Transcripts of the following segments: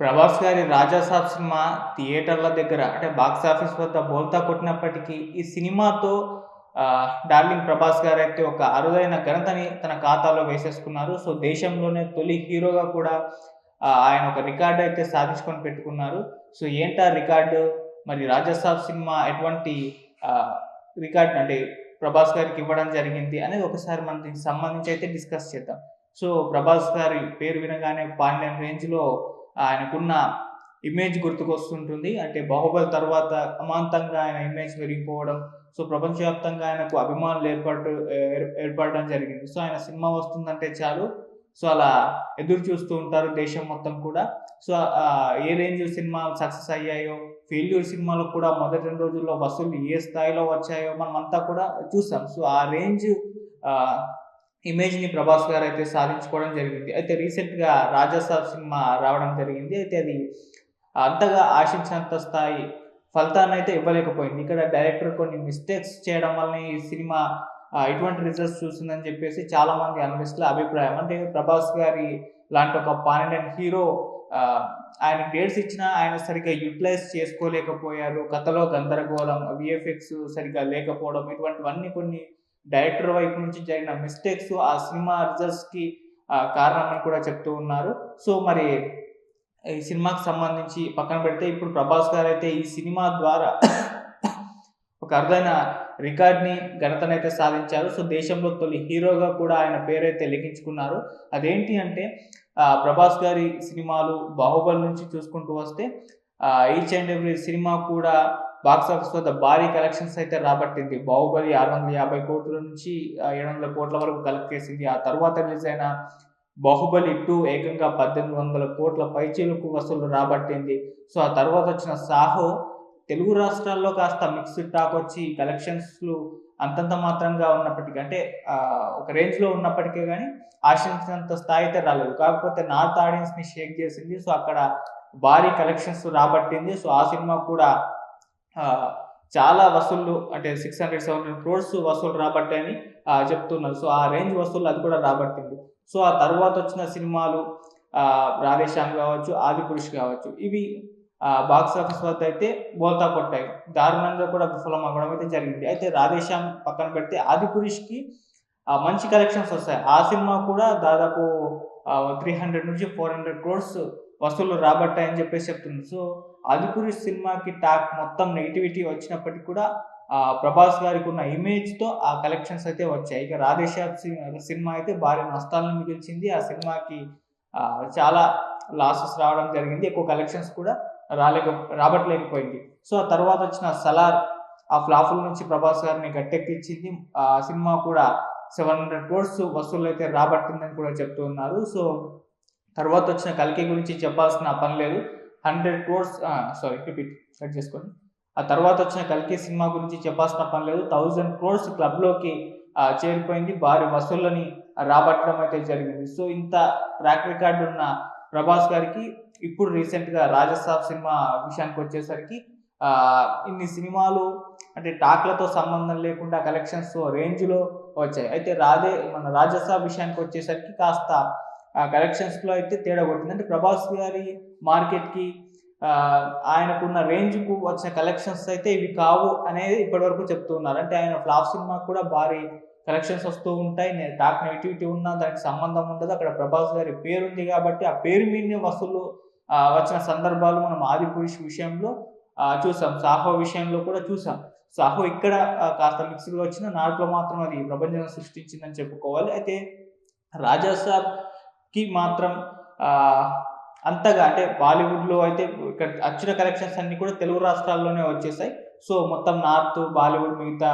ప్రభాస్ గారి 'రాజా సాబ్' సినిమా థియేటర్ల దగ్గర అంటే బాక్స్ ఆఫీస్ వద్ద బోల్తా కొట్టినప్పటికీ, ఈ సినిమాతో డార్లింగ్ ప్రభాస్ గారైతే ఒక అరుదైన ఘనతని తన ఖాతాలో వేసేసుకున్నారు. సో, దేశంలోనే తొలి హీరోగా కూడా ఆయన ఒక రికార్డ్ అయితే సాధించుకొని పెట్టుకున్నారు. సో, ఏంటా రికార్డు? మరి 'రాజా సాబ్' సినిమా ఎటువంటి ఆహ్, రికార్డ్ అంటే ప్రభాస్ గారికి ఇవ్వడం జరిగింది అనేది ఒకసారి మనం దీనికి సంబంధించి అయితే డిస్కస్ చేద్దాం. సో, ప్రభాస్ గారి పేరు వినగానే పాండియన్ రేంజ్‌లో ఆయనకున్న ఇమేజ్ గుర్తుకొస్తుంటుంది. అంటే 'బాహుబలి' తర్వాత అమాంతంగా ఆయన ఇమేజ్ పెరిగిపోవడం. సో, ప్రపంచవ్యాప్తంగా ఆయనకు అభిమానులు ఏర్పడడం జరిగింది. సో, ఆయన సినిమా వస్తుందంటే చాలు. సో, అలా ఎదురు చూస్తూ ఉంటారు దేశం మొత్తం కూడా. సో, ఏ రేంజ్ సినిమాలు సక్సెస్ అయ్యాయో, ఫెయిల్యూర్ సినిమాలకు కూడా మొదటి 2 రోజుల్లో వసూళ్లు ఏ స్థాయిలో వచ్చాయో మనమంతా కూడా చూసాం. సో, ఆ రేంజ్ ఆహ్, ఇమేజ్‌ని ప్రభాస్ గారైతే సాధించుకోవడం జరిగింది. అయితే రీసెంట్‌గా 'రాజా సాబ్' సినిమా రావడం జరిగింది. అయితే అది అంతగా ఆశించినంత స్థాయి ఫలితాన్నయితే ఇవ్వలేకపోయింది. ఇక్కడ డైరెక్టర్ కొన్ని మిస్టేక్స్ చేయడం వల్లనే ఈ సినిమా ఇటువంటి రిజల్ట్స్ చూసిందని చెప్పేసి చాలామంది అనలిస్ట్‌ల అభిప్రాయం. అంటే ప్రభాస్ గారి లాంటి ఒక పాన్ ఇండియన్ హీరో ఆహ్, ఆయనకి డేట్స్ ఇచ్చినా ఆయన సరిగ్గా యుటిలైజ్ చేసుకోలేకపోయారు. కథలో గందరగోళం, వీఎఫ్ఎక్స్ సరిగ్గా లేకపోవడం ఇటువంటివన్నీ కొన్ని డైరెక్టర్ వైపు నుంచి జరిగిన మిస్టేక్స్ ఆ సినిమా రిజల్ట్స్‌కి కారణమని కూడా చెప్తూ ఉన్నారు. సో, మరి ఈ సినిమాకి సంబంధించి పక్కన పెడితే ఇప్పుడు ప్రభాస్ గారైతే ఈ సినిమా ద్వారా ఒక అరుదైన రికార్డ్‌ని, ఘనతనైతే సాధించారు. సో, దేశంలో తొలి హీరోగా కూడా ఆయన పేరైతే లిఖించుకున్నారు. అదేంటి అంటే ప్రభాస్ గారి సినిమాలు 'బాహుబలి' నుంచి చూసుకుంటూ వస్తే ఈచ్ అండ్ ఎవ్రీ సినిమా కూడా బాక్స్ ఆఫీస్ వద్ద భారీ కలెక్షన్స్ అయితే రాబట్టింది. బాహుబలి 650,00,00,000 నుంచి 700,00,00,000 వరకు కలెక్ట్ చేసింది. ఆ తర్వాత రిలీజ్ అయిన 'బాహుబలి 2' ఏకంగా 18,00,00,000 పైచిలుకు వసూళ్లు రాబట్టింది. సో, ఆ తర్వాతొచ్చిన 'సాహో' తెలుగు రాష్ట్రాల్లో కాస్త మిక్స్డ్ టాకొచ్చి కలెక్షన్స్‌లు అంతంత మాత్రంగా ఉన్నప్పటికీ అంటే ఒక రేంజ్‌లో ఉన్నప్పటికే గాని ఆశించినంత స్థాయి అయితే రాలేదు. కాకపోతే నార్త్ ఆడియన్స్‌ని షేక్ చేసింది. సో, అక్కడ భారీ కలెక్షన్స్ రాబట్టింది. సో, ఆ సినిమా కూడా ఆహ్, చాలా వసూళ్లు అంటే 600, 700 క్రోర్స్ వసూలు రాబట్టాయని చెప్తున్నారు. సో, ఆ రేంజ్ వసూళ్లు అది కూడా రాబట్టింది. సో, ఆ తర్వాతొచ్చిన సినిమాలు 'రాధేశ్యామ్' గావచ్చు, 'ఆదిపురుష్' గావచ్చు. ఇవి బాక్స్ ఆఫీస్ వద్ద అయితే బోల్తా కొట్టాయి. దారుణంగా కూడా విఫలం అవ్వడం అయితే జరిగింది. అయితే 'రాధేశ్యామ్' పక్కన పెడితే 'ఆదిపురుష్‌కి' మంచి కలెక్షన్స్ వస్తాయి. ఆ సినిమా కూడా దాదాపు 300-400 క్రోర్స్ వసూళ్లు రాబట్టాయని చెప్పేసి చెప్తుంది. సో, 'ఆదిపురుష్' సినిమాకి టాక్ మొత్తం నెగటివిటీ వచ్చినప్పటికి కూడా ప్రభాస్ గారికున్న ఇమేజ్‌తో ఆ కలెక్షన్స్ అయితే వచ్చాయి. ఇక 'రాధేశ్యామ్' సినిమా అయితే భారీ నష్టాలను మిగిల్చింది. ఆ సినిమాకి చాలా లాసెస్ రావడం జరిగింది. ఎక్కువ కలెక్షన్స్ కూడా రాలేక రాబట్టలేకపోయింది. సో, ఆ తర్వాతొచ్చిన 'సలార్' ఆ ఫ్లాపుల నుంచి ప్రభాస్ గారిని గట్టెక్కించింది. ఆ సినిమా కూడా 700 క్రోర్స్ వసూళ్లయితే రాబట్టిందని కూడా చెప్తూ ఉన్నారు. సో, తర్వాతొచ్చిన 'కల్కి' గురించి చెప్పాల్సిన పని లేదు. 100 క్రోర్స్ రిపీట్ కట్ చేసుకోండి. ఆ తర్వాతొచ్చిన 'కల్కి' సినిమా గురించి చెప్పాల్సిన పని లేదు. 1000 క్రోర్స్ క్లబ్‌లోకి చేరిపోయింది. భారీ వసూళ్ళని రాబట్టడం అయితే జరిగింది. సో, ఇంత ట్రాక్ రికార్డ్ ఉన్న ప్రభాస్ గారికి ఇప్పుడు రీసెంట్‌గా 'రాజా సాబ్' సినిమా విషయానికొచ్చేసరికి ఇన్ని సినిమాలు అంటే టాక్‌లతో సంబంధం లేకుండా కలెక్షన్స్ రేంజ్‌లో వచ్చాయి. అయితే మన 'రాజా సాబ్' విషయానికొచ్చేసరికి కాస్త కలెక్షన్స్‌లో అయితే తేడా కొట్టింది. అంటే ప్రభాస్ గారి మార్కెట్‌కి ఆయనకున్న రేంజ్‌కు వచ్చిన కలెక్షన్స్ అయితే ఇవి కావు అనేది ఇప్పటివరకు చెప్తూ ఉన్నారు. అంటే ఆయన ఫ్లాప్ సినిమాకి కూడా భారీ కలెక్షన్స్ వస్తూ ఉంటాయి. టాక్ నెగటివిటీ ఉన్నా దానికి సంబంధం ఉండదు. అక్కడ ప్రభాస్ గారి పేరుంది కాబట్టి ఆ పేరు మీదనే వసూలు వచ్చిన సందర్భాలు మనం 'ఆదిపురుష్' విషయంలో చూసాం. 'సాహో' విషయంలో కూడా చూసాం. 'సాహో' ఇక్కడ కాస్త మిక్స్‌డ్‌గా వచ్చినా నార్త్‌లో మాత్రం అది ప్రభంజనం సృష్టించిందని చెప్పుకోవాలి. అయితే 'రాజా సాబ్‌కి' మాత్రం ఆహ్, అంతగా అంటే బాలీవుడ్‌లో అయితే ఇక్కడ వచ్చిన కలెక్షన్స్ అన్నీ కూడా తెలుగు రాష్ట్రాల్లోనే వచ్చేసాయి. సో, మొత్తం నార్త్, బాలీవుడ్ మిగతా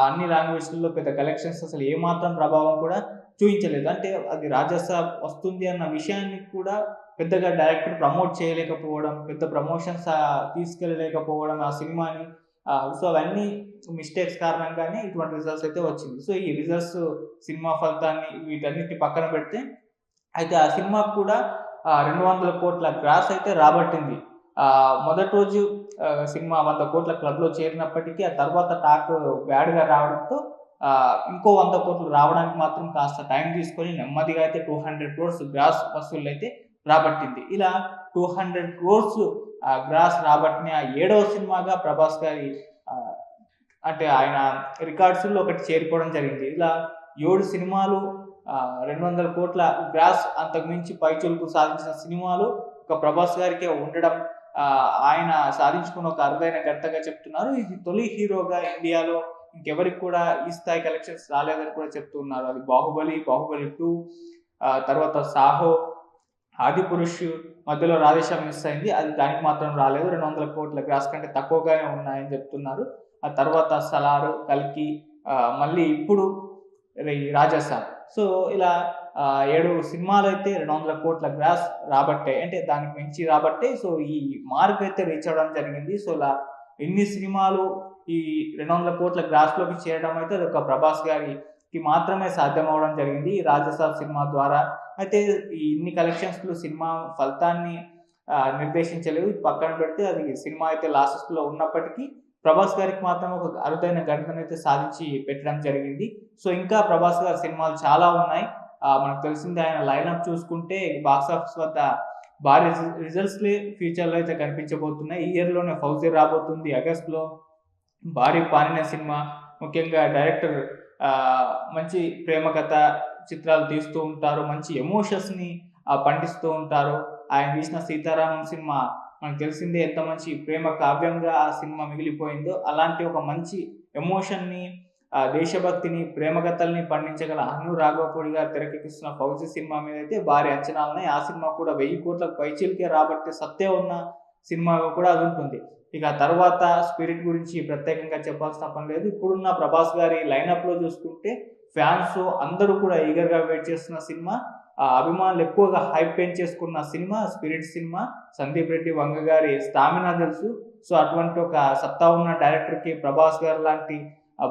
అన్ని లాంగ్వేజ్‌లలో పెద్ద కలెక్షన్స్ అసలు ఏమాత్రం ప్రభావం కూడా చూయించలేదు. అంటే అది 'రాజా సాబ్' వస్తుంది అన్న విషయాన్ని కూడా పెద్దగా డైరెక్టర్ ప్రమోట్ చేయలేకపోవడం, పెద్ద ప్రమోషన్స్ తీసుకెళ్ళలేకపోవడం ఆ సినిమాని. సో, అవన్నీ మిస్టేక్స్ కారణంగానే ఇటువంటి రిజల్ట్స్ అయితే వచ్చింది. సో, ఈ రిజల్ట్స్ సినిమా ఫలితాన్ని వీటన్నిటిని పక్కన పెడితే అయితే ఆ సినిమాకు కూడా 200,00,00,000 గ్రాస్ అయితే రాబట్టింది. మొదటి రోజు సినిమా 100,00,00,000 క్లబ్‌లో చేరినప్పటికీ ఆ తర్వాత టాక్ బ్యాడ్‌గా రావడంతో ఇంకో 100,00,00,000 రావడానికి మాత్రం కాస్త టైం తీసుకొని నెమ్మదిగా అయితే 200 క్రోర్స్ గ్రాస్ వసూళ్లయితే రాబట్టింది. ఇలా 200 క్రోర్స్ గ్రాస్ రాబట్టిన 7వ సినిమాగా ప్రభాస్ గారి ఆహ్, అంటే ఆయన రికార్డ్స్‌లో ఒకటి చేరిపోవడం జరిగింది. ఇలా 7 సినిమాలు 200 కోట్ల గ్రాస్ అంతకు మించి పైచిలుకు సాధించిన సినిమాలు ఒక ప్రభాస్ గారికే ఉండడం ఆయన సాధించుకున్న ఒక అరుదైన ఘనతగా చెప్తున్నారు. ఇది తొలి హీరోగా ఇండియాలో ఇంకెవరికి కూడా ఈ స్థాయి కలెక్షన్స్ రాలేదని కూడా చెప్తూ ఉన్నారు. అది 'బాహుబలి', 'బాహుబలి 2' తర్వాత 'సాహో', 'ఆదిపురుష్' మధ్యలో 'రాధేశ్యామ్' మిస్ అయింది. అది దానికి మాత్రం రాలేదు. 200 కోట్ల గ్రాస్ కంటే తక్కువగానే ఉన్నాయని చెప్తున్నారు. ఆ తర్వాత 'సలార్', 'కల్కి' మళ్ళీ ఇప్పుడు ఈ 'రాజసాబ్'. సో, ఇలా 7 సినిమాలైతే 200 కోట్ల గ్రాస్ రాబట్టాయి. అంటే దానికి మించి రాబట్టాయి. సో, ఈ మార్క్ అయితే రీచ్ అవ్వడం జరిగింది. సో, ఇలా ఇన్ని సినిమాలు ఈ 200 కోట్ల గ్రాస్‌లోకి చేరడం అయితే అదొక ప్రభాస్ గారికి మాత్రమే సాధ్యమవ్వడం జరిగింది. ఈ 'రాజసాబ్' సినిమా ద్వారా. అయితే ఈ ఇన్ని కలెక్షన్స్‌లు సినిమా ఫలితాన్ని నిర్దేశించలేవు. పక్కన పెడితే అది సినిమా అయితే లాసెస్‌లో ఉన్నప్పటికీ ప్రభాస్ గారికి మాత్రం ఒక అరుదైన ఘనతనైతే సాధించి పెట్టడం జరిగింది. సో, ఇంకా ప్రభాస్ గారి సినిమాలు చాలా ఉన్నాయి. మనకు తెలిసిందే ఆయన లైనప్ చూసుకుంటే బాక్స్ ఆఫీస్ వద్ద భారీ రిజల్ట్స్‌లే ఫ్యూచర్‌లో అయితే కనిపించబోతున్నాయి. ఈ ఇయర్‌లోనే 'ఫౌజీ' రాబోతుంది. ఆగస్ట్‌లో భారీ పానిన సినిమా. ముఖ్యంగా డైరెక్టర్ మంచి ప్రేమ కథ చిత్రాలు తీస్తూ ఉంటారు. మంచి ఎమోషన్స్‌ని పండిస్తూ ఉంటారు. ఆయన తీసిన 'సీతారామం' సినిమా మనకు తెలిసిందే ఎంత మంచి ప్రేమ కావ్యంగా ఆ సినిమా మిగిలిపోయిందో. అలాంటి ఒక మంచి ఎమోషన్‌ని దేశభక్తిని, ప్రేమ కథల్ని పండించగల అను రాఘవపూడి గారు తెరకెక్కిస్తున్న 'ఫౌజీ' సినిమా మీదైతే భారీ అంచనాలున్నాయి. ఆ సినిమా కూడా 1000 కోట్లకు పైచిలుకే రాబట్టే సత్తే ఉన్న సినిమాగా కూడా అదుంటుంది. ఇక తర్వాత 'స్పిరిట్' గురించి ప్రత్యేకంగా చెప్పాల్సిన పని లేదు. ఇప్పుడున్న ప్రభాస్ గారి లైనప్‌లో చూసుకుంటే ఫ్యాన్స్ అందరూ కూడా ఈగర్‌గా వెయిట్ చేస్తున్న సినిమా. అభిమానులు ఎక్కువగా హైప్ పెంచేసుకున్న cinema 'Spirit' cinema. Sandeep Reddy Vanga గారి స్టామినా తెలుసు. సో, అటువంటి ఒక సత్తా ఉన్న డైరెక్టర్‌కి ప్రభాస్ గారు లాంటి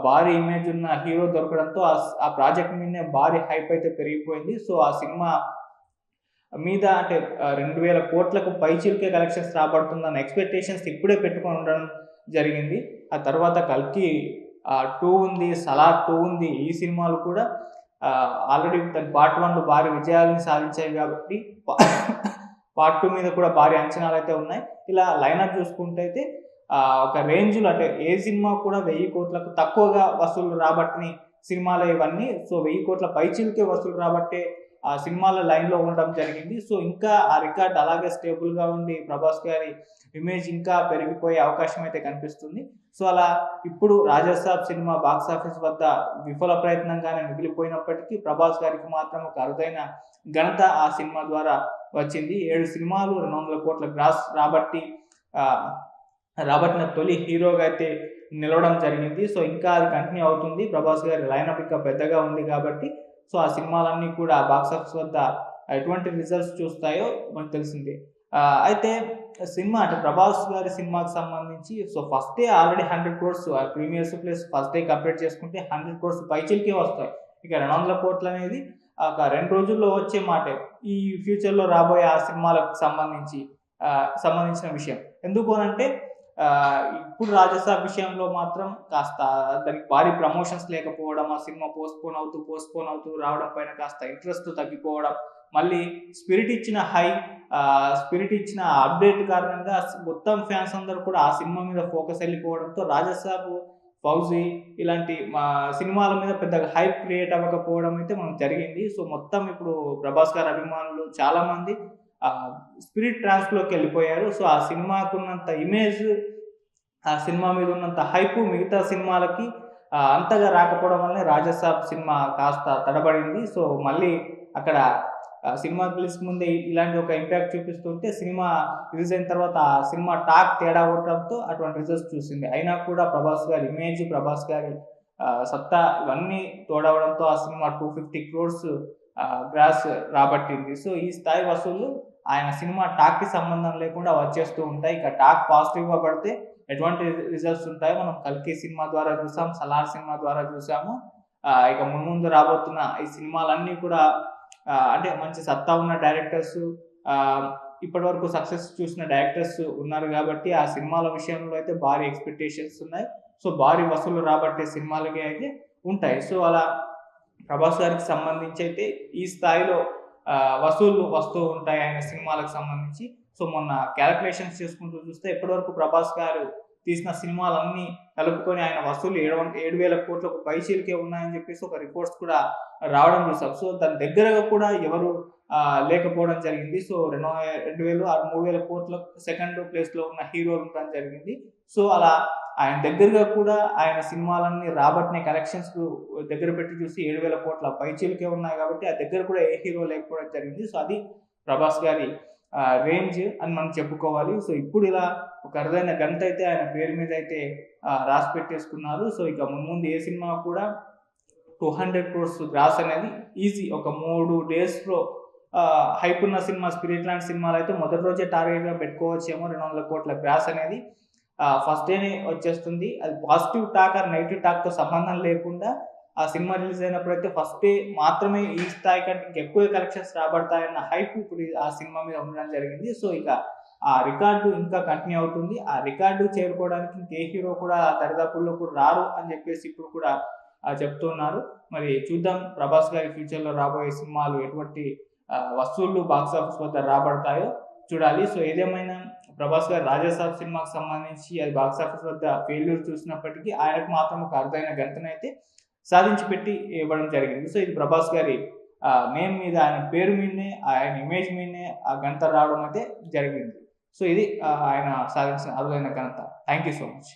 భారీ ఇమేజ్ ఉన్న హీరో దొరకడంతో ఆ ప్రాజెక్ట్ మీదనే భారీ హైప్ అయితే పెరిగిపోయింది. సో, ఆ సినిమా మీద అంటే 2000 కోట్లకు పైచిలుకే కలెక్షన్స్ రాబడుతుందన్న ఎక్స్‌పెక్టేషన్స్ ఇప్పుడే పెట్టుకొని ఉండడం జరిగింది. ఆ తర్వాత 'కల్కి' 2 ఉంది. 'సలార్ 2' ఉంది. ఈ సినిమాలు కూడా ఆల్రెడీ దాని పార్ట్ 1లో భారీ విజయాలను సాధించాయి కాబట్టి పార్ట్ 2 మీద కూడా భారీ అంచనాలైతే ఉన్నాయి. ఇలా లైనప్ చూసుకుంటే అయితే ఒక రేంజ్‌లో అంటే ఏ సినిమా కూడా 1000 కోట్లకు తక్కువగా వసూళ్లు రాబట్టని సినిమాలే ఇవన్నీ. సో, 1000 కోట్ల పైచిలుకే వసూలు రాబట్టే సినిమాల లైన్‌లో ఉండడం జరిగింది. సో, ఇంకా ఆ రికార్డ్ అలాగే స్టేబుల్‌గా ఉండి ప్రభాస్ గారి ఇమేజ్ ఇంకా పెరిగిపోయే అవకాశం అయితే కనిపిస్తుంది. సో, అలా ఇప్పుడు 'రాజసాబ్' సినిమా బాక్స్ ఆఫీస్ వద్ద విఫల ప్రయత్నంగానే మిగిలిపోయినప్పటికీ ప్రభాస్ గారికి మాత్రం ఒక అరుదైన ఘనత ఆ సినిమా ద్వారా వచ్చింది. 7 సినిమాలు 200 కోట్ల గ్రాస్ రాబట్టిన తొలి హీరోగా అయితే నిలవడం జరిగింది. సో, ఇంకా అది కంటిన్యూ అవుతుంది. ప్రభాస్ గారి లైనప్ ఇంకా పెద్దగా ఉంది కాబట్టి సో, ఆ సినిమాలన్నీ కూడా బాక్స్ ఆఫీస్ వద్ద ఎటువంటి రిజల్ట్స్ చూస్తాయో మనకు తెలిసిందే. అయితే సినిమా అంటే ప్రభాస్ గారి సినిమాకి సంబంధించి so, first day already 100 crores premieres plus first day compare చేసుకుంటే 100 క్రోర్స్ పైచిలుకే వస్తాయి. ఇక 200 కోట్లనేది ఒక 2 రోజుల్లో వచ్చే మాటే. ఈ ఫ్యూచర్‌లో రాబోయే ఆ సినిమాలకు సంబంధించిన విషయం. ఎందుకు అనంటే ఇప్పుడు 'రాజసాబ్' విషయంలో మాత్రం కాస్త దానికి భారీ ప్రమోషన్స్ లేకపోవడం, ఆ సినిమా పోస్ట్‌పోన్ అవుతూ రావడం పైన కాస్త ఇంట్రెస్ట్ తగ్గిపోవడం, మళ్ళీ 'స్పిరిట్' ఇచ్చిన 'స్పిరిట్' ఇచ్చిన అప్డేట్ కారణంగా మొత్తం ఫ్యాన్స్ అందరూ కూడా ఆ సినిమా మీద ఫోకస్ వెళ్ళిపోవడంతో 'రాజసాబ్', 'ఫౌజీ' ఇలాంటి సినిమాల మీద పెద్దగా హైప్ క్రియేట్ అవ్వకపోవడం అయితే మనకు జరిగింది. సో, మొత్తం ఇప్పుడు ప్రభాస్ గారి అభిమానులు చాలామంది 'స్పిరిట్' ట్రాన్స్‌లోకి వెళ్ళిపోయారు. సో, ఆ సినిమాకున్నంత ఇమేజ్, ఆ సినిమా మీద ఉన్నంత హైపు మిగతా సినిమాలకి అంతగా రాకపోవడం వల్లనే 'రాజసాబ్' సినిమా కాస్త తడబడింది. సో, మళ్ళీ అక్కడ సినిమా రిలీజ్‌కి ముందే ఇలాంటి ఒక ఇంపాక్ట్ చూపిస్తుంటే సినిమా రిలీజ్ అయిన తర్వాత ఆ సినిమా టాక్ తేడా కొట్టడంతో అటువంటి రిజల్ట్స్ చూసింది. అయినా కూడా ప్రభాస్ గారి ఇమేజ్, ప్రభాస్ గారి సత్తా ఇవన్నీ తోడవడంతో ఆ సినిమా 250 క్రోర్స్ గ్రాస్ రాబట్టింది. సో, ఈ స్థాయి వసూళ్లు ఆయన సినిమా టాక్‌కి సంబంధం లేకుండా వచ్చేస్తూ ఉంటాయి. ఇక టాక్ పాజిటివ్‌గా పడితే ఎటువంటి రిజల్ట్స్ ఉంటాయో మనం 'కల్కి' సినిమా ద్వారా చూసాం. 'సలార్' సినిమా ద్వారా చూసాము. ఇక మున్ముందు రాబోతున్న ఈ సినిమాలన్నీ కూడా అంటే మంచి సత్తా ఉన్న డైరెక్టర్స్ ఇప్పటివరకు సక్సెస్ చూసిన డైరెక్టర్స్ ఉన్నారు కాబట్టి ఆ సినిమాల విషయంలో అయితే భారీ ఎక్స్‌పెక్టేషన్స్ ఉన్నాయి. సో, భారీ వసూళ్లు రాబట్టే సినిమాలకి అయితే ఉంటాయి. సో, అలా ప్రభాస్ గారికి సంబంధించి అయితే ఈ స్థాయిలో వసూళ్లు వస్తూ ఉంటాయి ఆయన సినిమాలకు సంబంధించి. సో, మొన్న క్యాలిక్యులేషన్స్ చేసుకుంటూ చూస్తే ఇప్పటివరకు ప్రభాస్ గారు తీసిన సినిమాలన్నీ కలుపుకొని ఆయన వసూళ్లు 7,000 కోట్లకు పైచిలుకే ఉన్నాయని చెప్పేసి ఒక రిపోర్ట్స్ కూడా రావడం చూసాం. సో, దాని దగ్గరగా కూడా ఎవరు లేకపోవడం జరిగింది. సో, 2000 ఆ 3,000 కోట్ల సెకండ్ ప్లేస్‌లో ఉన్న హీరోలు ఉండడం జరిగింది. సో, అలా ఆయన దగ్గరగా కూడా ఆయన సినిమాలన్నీ రాబట్టిన కలెక్షన్స్‌కు దగ్గర పెట్టి చూసి 7,000 కోట్ల పైచిలుకే ఉన్నాయి కాబట్టి, ఆ దగ్గర కూడా ఏ హీరో లేకపోవడం జరిగింది. సో, అది ప్రభాస్ గారి రేంజ్ అని మనం చెప్పుకోవాలి. సో, ఇప్పుడు ఇలా ఒక అరుదైన గంటైతే ఆయన పేరు మీద అయితే రాసి పెట్టేసుకున్నారు. సో, ఇక మున్ముందు ఏ సినిమా కూడా 200 క్రోర్స్ గ్రాస్ అనేది ఈజీ. ఒక 3 డేస్‌లో హైప్ ఉన్న సినిమా 'స్పిరిట్' లాంటి సినిమాలైతే మొదటి రోజే టార్గెట్‌గా పెట్టుకోవచ్చేమో 200 కోట్ల గ్రాస్ అనేది. ఫస్ట్ డేనే వచ్చేస్తుంది. అది పాజిటివ్ టాక్ ఆర్ నెగెటివ్ టాక్‌తో సంబంధం లేకుండా ఆ సినిమా రిలీజ్ అయినప్పుడైతే ఫస్ట్ డే మాత్రమే ఈ స్థాయి కంటే ఇంకెక్కువ కలెక్షన్స్ రాబడతాయన్న హైప్ ఇప్పుడు ఆ సినిమా మీద ఉండడం జరిగింది. సో, ఇక ఆ రికార్డు ఇంకా కంటిన్యూ అవుతుంది. ఆ రికార్డు చేరుకోవడానికి ఇంకే హీరో కూడా దరిదాపుల్లోకి రారు అని చెప్పేసి ఇప్పుడు కూడా చెప్తున్నారు. మరి చూద్దాం ప్రభాస్ గారి ఫ్యూచర్‌లో రాబోయే సినిమాలు ఎటువంటి వసూళ్లు బాక్స్ ఆఫీస్ వద్ద రాబడతాయో చూడాలి. సో, ఏదేమైనా ప్రభాస్ గారి 'రాజాసాబ్' సినిమాకి సంబంధించి అది బాక్స్ ఆఫీస్ వద్ద ఫెయిల్యూర్ చూసినప్పటికీ ఆయనకు మాత్రం ఒక అరుదైన గంతనైతే సాధించి పెట్టి ఇవ్వడం జరిగింది. సో, ఇది ప్రభాస్ గారి నేమ్ మీద, ఆయన పేరు మీదనే, ఆయన ఇమేజ్ మీదనే ఆ ఘనత రావడం అయితే జరిగింది. సో, ఇది ఆయన సాధించిన అరుదైన ఘనత. Thank you so much.